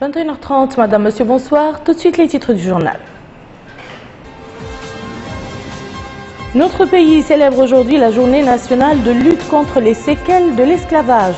21h30, Madame, Monsieur, bonsoir. Tout de suite les titres du journal. Notre pays célèbre aujourd'hui la journée nationale de lutte contre les séquelles de l'esclavage.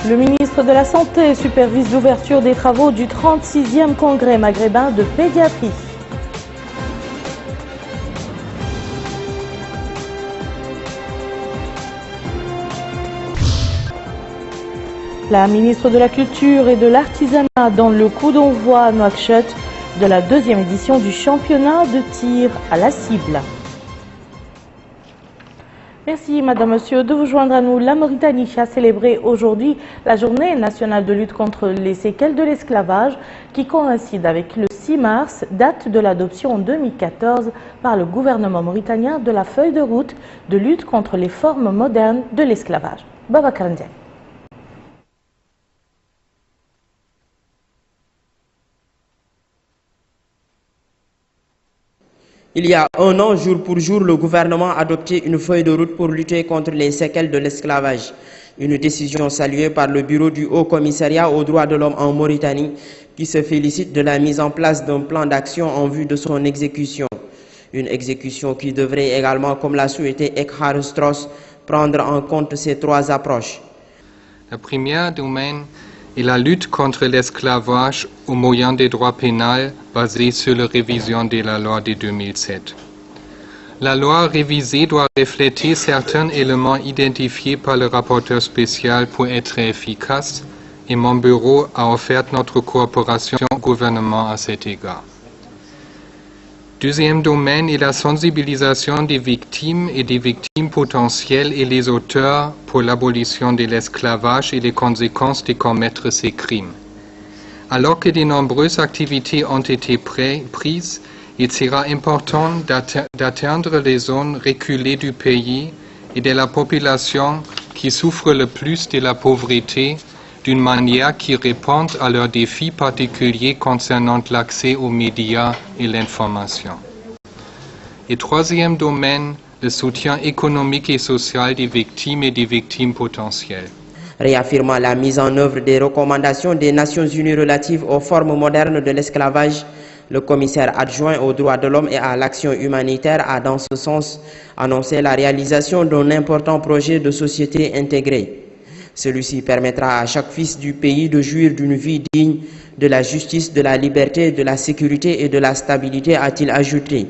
Le ministre de la Santé supervise l'ouverture des travaux du 36e congrès maghrébin de pédiatrie. La ministre de la Culture et de l'Artisanat donne le coup d'envoi à Nouakchott de la 2e édition du championnat de tir à la cible. Merci Madame, Monsieur de vous joindre à nous. La Mauritanie a célébré aujourd'hui la journée nationale de lutte contre les séquelles de l'esclavage qui coïncide avec le 6 mars, date de l'adoption en 2014 par le gouvernement mauritanien de la feuille de route de lutte contre les formes modernes de l'esclavage. Babacar Ndiaye. Il y a un an, jour pour jour, le gouvernement a adopté une feuille de route pour lutter contre les séquelles de l'esclavage. Une décision saluée par le bureau du Haut Commissariat aux droits de l'homme en Mauritanie qui se félicite de la mise en place d'un plan d'action en vue de son exécution. Une exécution qui devrait également, comme l'a souhaité Eckhard Strauss, prendre en compte ces 3 approches. Le premier domaine est la lutte contre l'esclavage au moyen des droits pénals basés sur la révision de la loi de 2007. La loi révisée doit refléter certains éléments identifiés par le rapporteur spécial pour être efficace et mon bureau a offert notre coopération au gouvernement à cet égard. Deuxième domaine est la sensibilisation des victimes et des victimes potentielles et les auteurs pour l'abolition de l'esclavage et les conséquences de commettre ces crimes. Alors que de nombreuses activités ont été prises, il sera important d'atteindre les zones reculées du pays et de la population qui souffre le plus de la pauvreté d'une manière qui réponde à leurs défis particuliers concernant l'accès aux médias et l'information. Et troisième domaine, le soutien économique et social des victimes et des victimes potentielles. Réaffirmant la mise en œuvre des recommandations des Nations Unies relatives aux formes modernes de l'esclavage, le commissaire adjoint aux droits de l'homme et à l'action humanitaire a dans ce sens annoncé la réalisation d'un important projet de société intégrée. Celui-ci permettra à chaque fils du pays de jouir d'une vie digne, de la justice, de la liberté, de la sécurité et de la stabilité, a-t-il ajouté.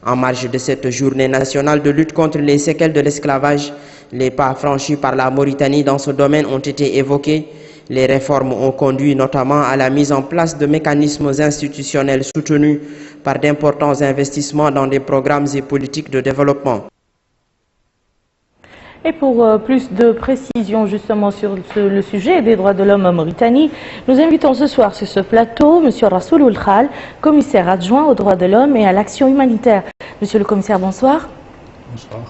En marge de cette journée nationale de lutte contre les séquelles de l'esclavage, les pas franchis par la Mauritanie dans ce domaine ont été évoqués. Les réformes ont conduit notamment à la mise en place de mécanismes institutionnels soutenus par d'importants investissements dans des programmes et politiques de développement. Et pour plus de précisions justement sur le sujet des droits de l'homme en Mauritanie, nous invitons ce soir sur ce plateau M. Rassoul Khal, commissaire adjoint aux droits de l'homme et à l'action humanitaire. Monsieur le commissaire, bonsoir. Bonsoir.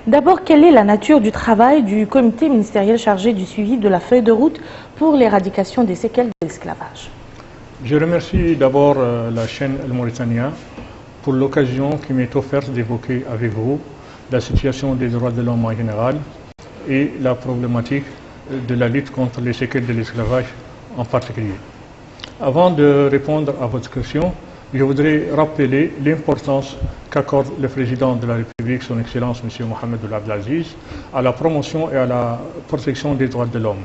D'abord, quelle est la nature du travail du comité ministériel chargé du suivi de la feuille de route pour l'éradication des séquelles de l'esclavage? Je remercie d'abord la chaîne El Mauritania pour l'occasion qui m'est offerte d'évoquer avec vous la situation des droits de l'homme en général et la problématique de la lutte contre les séquelles de l'esclavage en particulier. Avant de répondre à votre question, je voudrais rappeler l'importance qu'accorde le président de la République, son Excellence M. Mohamed Ould Abdelaziz, à la promotion et à la protection des droits de l'homme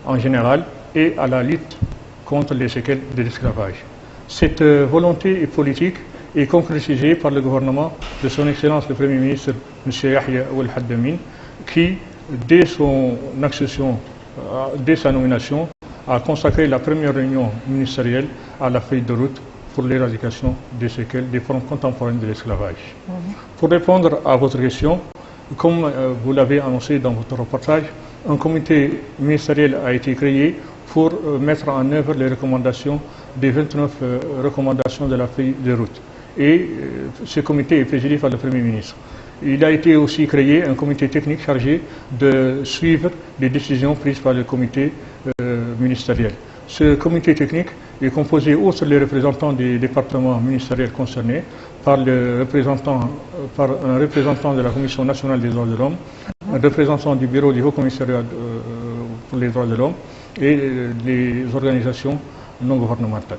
en général et à la lutte contre les séquelles de l'esclavage. Cette volonté politique est concrétisée par le gouvernement de son Excellence le Premier ministre M. Yahya Ould Haddamin qui, dès son accession, dès sa nomination, a consacré la première réunion ministérielle à la feuille de route pour l'éradication des séquelles des formes contemporaines de l'esclavage. Pour répondre à votre question, comme vous l'avez annoncé dans votre reportage, un comité ministériel a été créé pour mettre en œuvre les recommandations des 29 recommandations de la feuille de route. Et ce comité est présidé par le Premier ministre. Il a été aussi créé un comité technique chargé de suivre les décisions prises par le comité ministériel. Ce comité technique est composé, outre les représentants des départements ministériels concernés, par un représentant de la Commission nationale des droits de l'homme, un représentant du bureau du Haut Commissariat pour les droits de l'homme et les organisations non gouvernementales.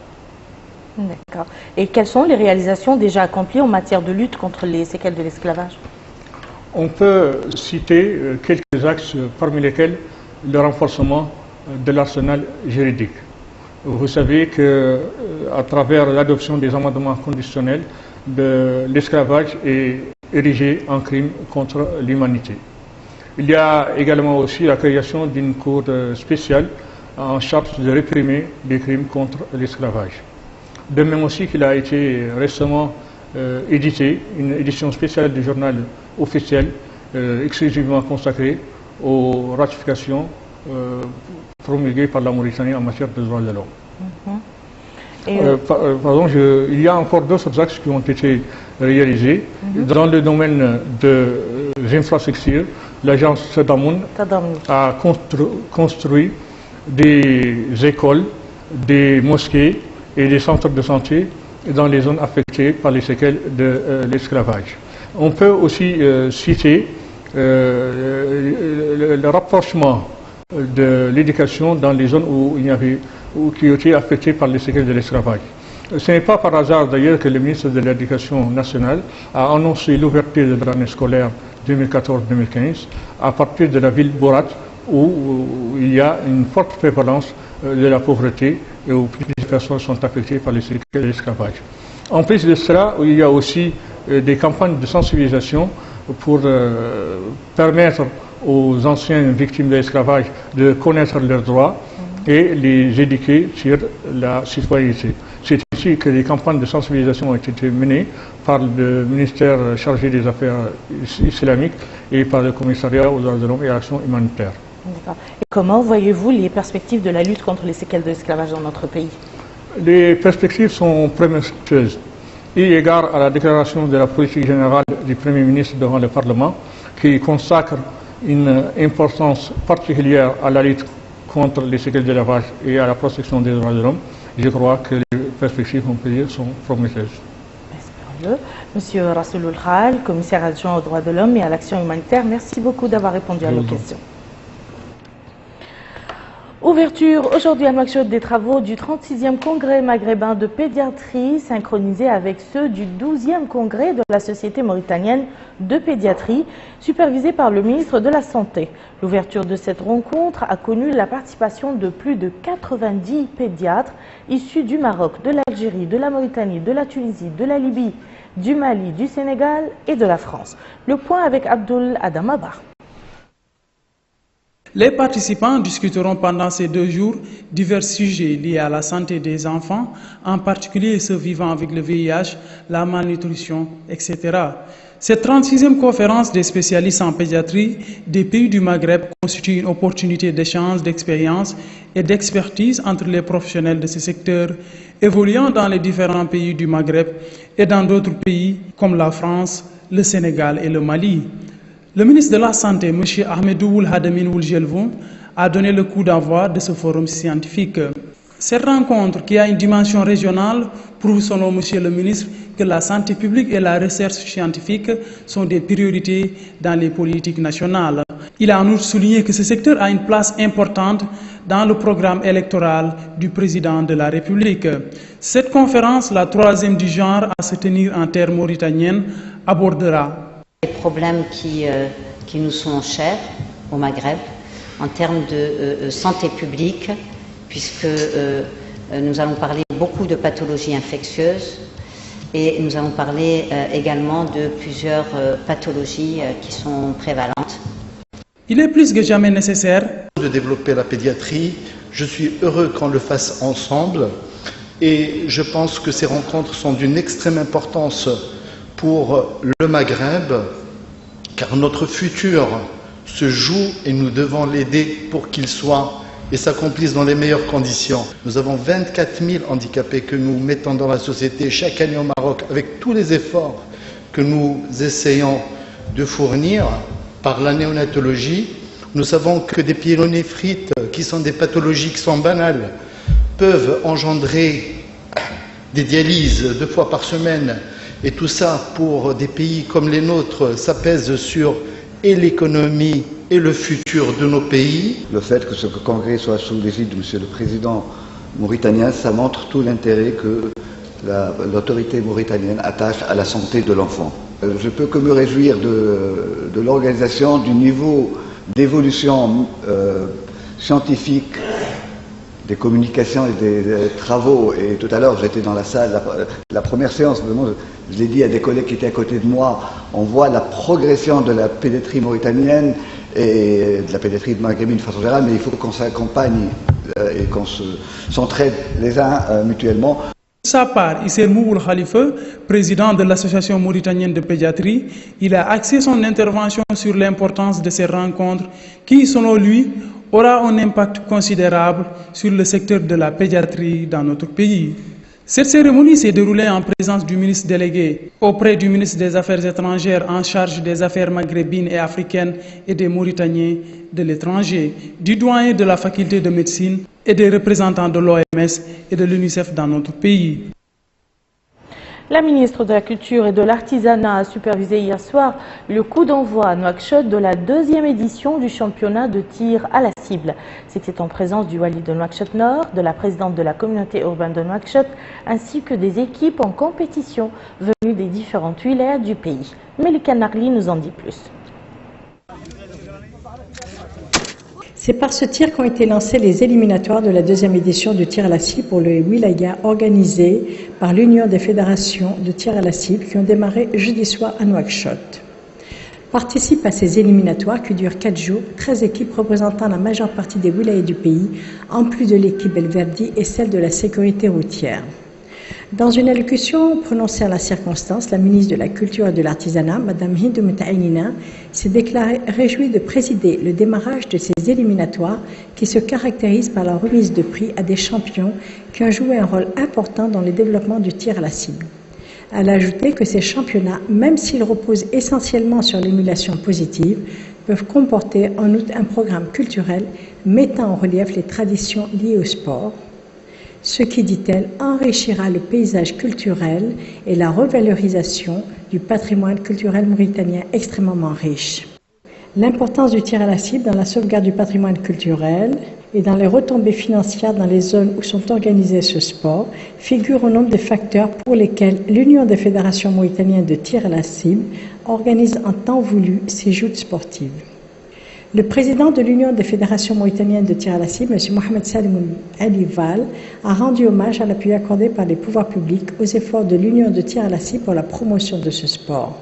D'accord. Et quelles sont les réalisations déjà accomplies en matière de lutte contre les séquelles de l'esclavage? On peut citer quelques axes, parmi lesquels le renforcement de l'arsenal juridique. Vous savez qu'à travers l'adoption des amendements conditionnels, l'esclavage est érigé en crime contre l'humanité. Il y a également aussi la création d'une cour spéciale en charge de réprimer les crimes contre l'esclavage. De même aussi qu'il a été récemment édité une édition spéciale du journal officiel exclusivement consacrée aux ratifications promulguées par la Mauritanie en matière de droits de l'homme. Il y a encore d'autres axes qui ont été réalisés. Dans le domaine des infrastructures, l'agence Tadamoun a construit des écoles, des mosquées et des centres de santé dans les zones affectées par les séquelles de l'esclavage. On peut aussi citer le rapprochement de l'éducation dans les zones qui ont été affectées par les séquelles de l'esclavage. Ce n'est pas par hasard d'ailleurs que le ministre de l'Éducation nationale a annoncé l'ouverture de l'année scolaire 2014-2015 à partir de la ville Borat où il y a une forte prévalence de la pauvreté et où plusieurs personnes sont affectées par les séquelles de l'esclavage. En plus de cela, il y a aussi des campagnes de sensibilisation pour permettre aux anciennes victimes de l'esclavage de connaître leurs droits et les éduquer sur la citoyenneté. C'est ici que les campagnes de sensibilisation ont été menées par le ministère chargé des Affaires islamiques et par le commissariat aux droits de l'homme et à l'action humanitaire. Et comment voyez-vous les perspectives de la lutte contre les séquelles de l'esclavage dans notre pays? Les perspectives sont prometteuses. Eu égard à la déclaration de la politique générale du Premier ministre devant le Parlement, qui consacre une importance particulière à la lutte contre les séquelles de l'esclavage et à la protection des droits de l'homme, je crois que les perspectives, on peut dire, sont prometteuses. Espérons-le. Monsieur Rasouloul Khal, commissaire adjoint aux droits de l'homme et à l'action humanitaire, merci beaucoup d'avoir répondu à nos questions. Ouverture aujourd'hui à Nouakchott des travaux du 36e congrès maghrébin de pédiatrie, synchronisé avec ceux du 12e congrès de la Société mauritanienne de pédiatrie, supervisé par le ministre de la Santé. L'ouverture de cette rencontre a connu la participation de plus de 90 pédiatres issus du Maroc, de l'Algérie, de la Mauritanie, de la Tunisie, de la Libye, du Mali, du Sénégal et de la France. Le point avec Abdoul Adamaba. Les participants discuteront pendant ces 2 jours divers sujets liés à la santé des enfants, en particulier ceux vivant avec le VIH, la malnutrition, etc. Cette 36e conférence des spécialistes en pédiatrie des pays du Maghreb constitue une opportunité d'échange d'expériences et d'expertise entre les professionnels de ce secteur évoluant dans les différents pays du Maghreb et dans d'autres pays comme la France, le Sénégal et le Mali. Le ministre de la Santé, M. Ahmedoul Hadamine Ouljelvoun, a donné le coup d'envoi de ce forum scientifique. Cette rencontre, qui a une dimension régionale, prouve selon M. le ministre que la santé publique et la recherche scientifique sont des priorités dans les politiques nationales. Il a en outre souligné que ce secteur a une place importante dans le programme électoral du président de la République. Cette conférence, la 3e du genre à se tenir en terre mauritanienne, abordera les problèmes qui nous sont chers au Maghreb en termes de santé publique, puisque nous allons parler beaucoup de pathologies infectieuses et nous allons parler également de plusieurs pathologies qui sont prévalentes. Il est plus que jamais nécessaire de développer la pédiatrie. Je suis heureux qu'on le fasse ensemble et je pense que ces rencontres sont d'une extrême importance pour le Maghreb, car notre futur se joue et nous devons l'aider pour qu'il soit et s'accomplisse dans les meilleures conditions. Nous avons 24 000 handicapés que nous mettons dans la société chaque année au Maroc avec tous les efforts que nous essayons de fournir par la néonatologie. Nous savons que des pyélonéphrite qui sont des pathologies qui sont banales peuvent engendrer des dialyses 2 fois par semaine, et tout ça pour des pays comme les nôtres, ça pèse sur et l'économie et le futur de nos pays. Le fait que ce congrès soit sous l'égide de M. le Président mauritanien, ça montre tout l'intérêt que l'autorité mauritanienne attache à la santé de l'enfant. Je peux que me réjouir de l'organisation, du niveau d'évolution scientifique, des communications et des travaux. Et tout à l'heure, j'étais dans la salle, la première séance, vraiment, je l'ai dit à des collègues qui étaient à côté de moi, on voit la progression de la pédiatrie mauritanienne et de la pédiatrie maghrébine de façon générale, mais il faut qu'on s'accompagne et qu'on s'entraide les uns mutuellement. Pour sa part, Isser Mouboul Khalife, président de l'Association mauritanienne de pédiatrie, il a axé son intervention sur l'importance de ces rencontres qui, selon lui, aura un impact considérable sur le secteur de la pédiatrie dans notre pays. Cette cérémonie s'est déroulée en présence du ministre délégué auprès du ministre des Affaires étrangères en charge des affaires maghrébines et africaines et des Mauritaniens de l'étranger, du doyen de la faculté de médecine et des représentants de l'OMS et de l'UNICEF dans notre pays. La ministre de la Culture et de l'Artisanat a supervisé hier soir le coup d'envoi à Nouakchott de la 2e édition du championnat de tir à la cible. C'était en présence du wali de Nouakchott Nord, de la présidente de la communauté urbaine de Nouakchott, ainsi que des équipes en compétition venues des différentes wilayas du pays. Melika Narli nous en dit plus. C'est par ce tir qu'ont été lancés les éliminatoires de la 2e édition du tir à la cible pour le wilaya organisé par l'Union des fédérations de tir à la cible qui ont démarré jeudi soir à Nouakchott. Participent à ces éliminatoires qui durent 4 jours, 13 équipes représentant la majeure partie des wilayas du pays, en plus de l'équipe El Verdi et celle de la sécurité routière. Dans une allocution prononcée à la circonstance, la ministre de la Culture et de l'Artisanat, Mme Hindou Mtaïnina, s'est déclarée réjouie de présider le démarrage de ces éliminatoires qui se caractérisent par la remise de prix à des champions qui ont joué un rôle important dans le développement du tir à la cible. Elle a ajouté que ces championnats, même s'ils reposent essentiellement sur l'émulation positive, peuvent comporter en outre un programme culturel mettant en relief les traditions liées au sport, ce qui, dit-elle, enrichira le paysage culturel et la revalorisation du patrimoine culturel mauritanien extrêmement riche. L'importance du tir à la cible dans la sauvegarde du patrimoine culturel et dans les retombées financières dans les zones où sont organisés ce sport figure au nombre des facteurs pour lesquels l'Union des fédérations mauritaniennes de tir à la cible organise en temps voulu ces joutes sportives. Le président de l'Union des fédérations mauritaniennes de tir à la cible, M. Mohamed Salim Ali Val, a rendu hommage à l'appui accordé par les pouvoirs publics aux efforts de l'Union de tir à la cible pour la promotion de ce sport.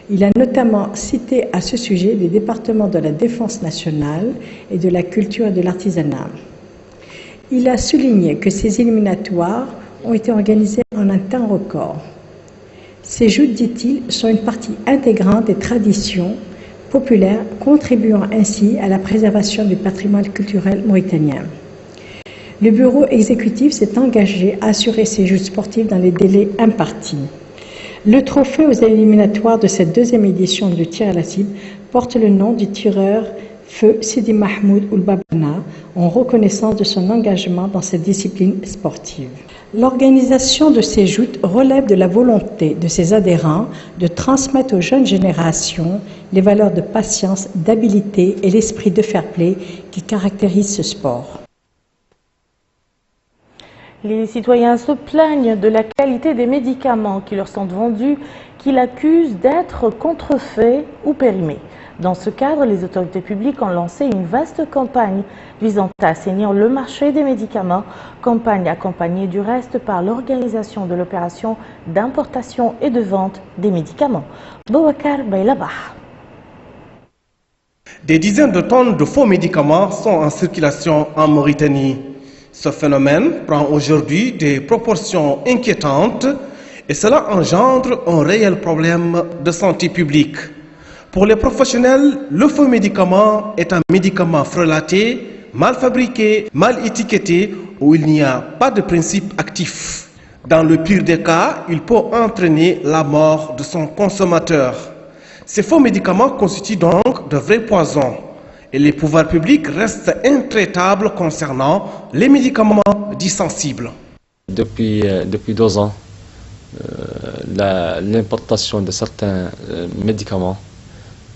Il a notamment cité à ce sujet les départements de la Défense nationale et de la Culture et de l'Artisanat. Il a souligné que ces éliminatoires ont été organisés en un temps record. Ces joutes, dit-il, sont une partie intégrante des traditions populaires, contribuant ainsi à la préservation du patrimoine culturel mauritanien. Le bureau exécutif s'est engagé à assurer ces jeux sportifs dans les délais impartis. Le trophée aux éliminatoires de cette 2e édition du tir à la cible porte le nom du tireur Feu Sidi Mahmoud Oulbabana, en reconnaissance de son engagement dans cette discipline sportive. L'organisation de ces joutes relève de la volonté de ses adhérents de transmettre aux jeunes générations les valeurs de patience, d'habileté et l'esprit de fair-play qui caractérisent ce sport. Les citoyens se plaignent de la qualité des médicaments qui leur sont vendus, qu'ils accusent d'être contrefaits ou périmés. Dans ce cadre, les autorités publiques ont lancé une vaste campagne visant à assainir le marché des médicaments, campagne accompagnée du reste par l'organisation de l'opération d'importation et de vente des médicaments. Boubacar Baylabah. Des dizaines de tonnes de faux médicaments sont en circulation en Mauritanie. Ce phénomène prend aujourd'hui des proportions inquiétantes et cela engendre un réel problème de santé publique. Pour les professionnels, le faux médicament est un médicament frelaté, mal fabriqué, mal étiqueté, où il n'y a pas de principe actif. Dans le pire des cas, il peut entraîner la mort de son consommateur. Ces faux médicaments constituent donc de vrais poisons et les pouvoirs publics restent intraitables concernant les médicaments dits sensibles. Depuis 2 ans, l'importation de certains médicaments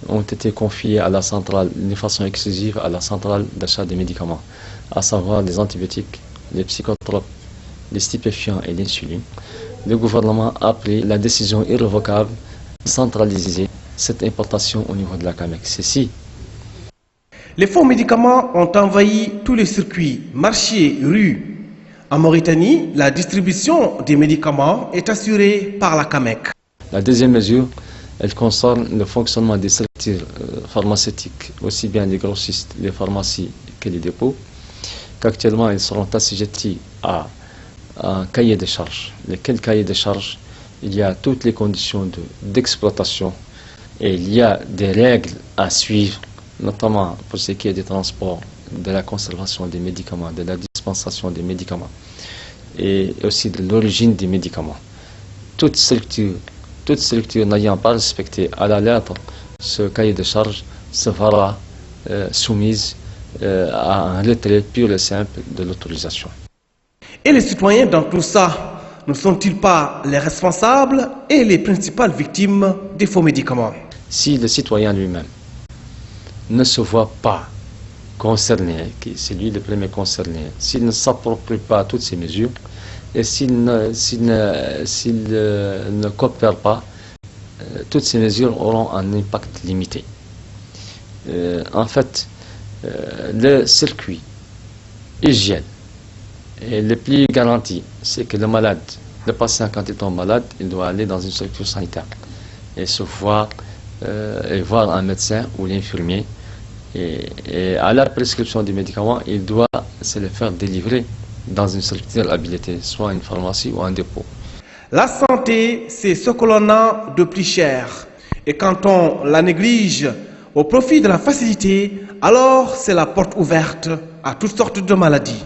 ont été confiés à la centrale d'une façon exclusive à la centrale d'achat des médicaments, à savoir les antibiotiques, les psychotropes, les stupéfiants et l'insuline. Le gouvernement a pris la décision irrévocable de centraliser cette importation au niveau de la CAMEC. Ceci. Les faux médicaments ont envahi tous les circuits, marchés, rues. En Mauritanie, la distribution des médicaments est assurée par la CAMEC. La deuxième mesure, elle concerne le fonctionnement des structures pharmaceutiques, aussi bien les grossistes, les pharmacies que les dépôts, qu'actuellement ils seront assujettis à un cahier de charges. Lequel cahier de charges, il y a toutes les conditions d'exploitation et il y a des règles à suivre, notamment pour ce qui est des transports, de la conservation des médicaments, de la dispensation des médicaments et aussi de l'origine des médicaments. Toute structure n'ayant pas respecté à la lettre ce cahier de charges se verra soumise à un retrait pur et simple de l'autorisation. Et les citoyens dans tout ça, ne sont-ils pas les responsables et les principales victimes des faux médicaments? Si le citoyen lui-même ne se voit pas concerné, c'est lui le premier concerné, s'il ne s'approprie pas toutes ces mesures et s'il ne coopère pas, toutes ces mesures auront un impact limité. En fait, le circuit hygiène est le plus garanti, c'est que le malade, le patient quand il tombe malade, il doit aller dans une structure sanitaire et se voir et voir un médecin ou l'infirmier. Et à la prescription du médicament, il doit se le faire délivrer dans une structure habilitée, soit une pharmacie ou un dépôt. La santé, c'est ce que l'on a de plus cher. Et quand on la néglige au profit de la facilité, alors c'est la porte ouverte à toutes sortes de maladies.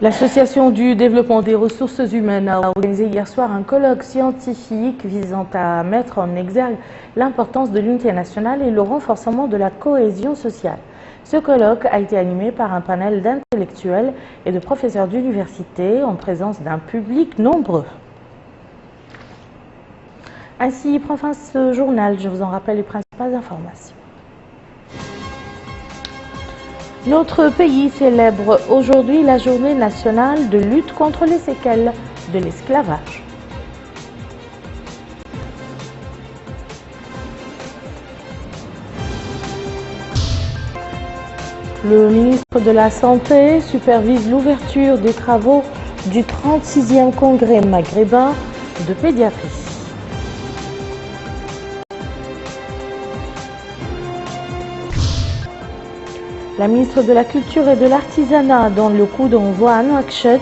L'Association du développement des ressources humaines a organisé hier soir un colloque scientifique visant à mettre en exergue l'importance de l'unité nationale et le renforcement de la cohésion sociale. Ce colloque a été animé par un panel d'intellectuels et de professeurs d'université en présence d'un public nombreux. Ainsi prend fin ce journal. Je vous en rappelle les principales informations. Notre pays célèbre aujourd'hui la journée nationale de lutte contre les séquelles de l'esclavage. Le ministre de la Santé supervise l'ouverture des travaux du 36e congrès maghrébin de pédiatrie. La ministre de la Culture et de l'Artisanat donne le coup d'envoi à Nouakchott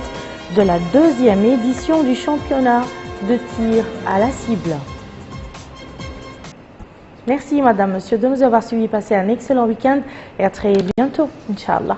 de la 2e édition du championnat de tir à la cible. Merci Madame, Monsieur de nous avoir suivis. Passez un excellent week-end et à très bientôt, Inch'Allah.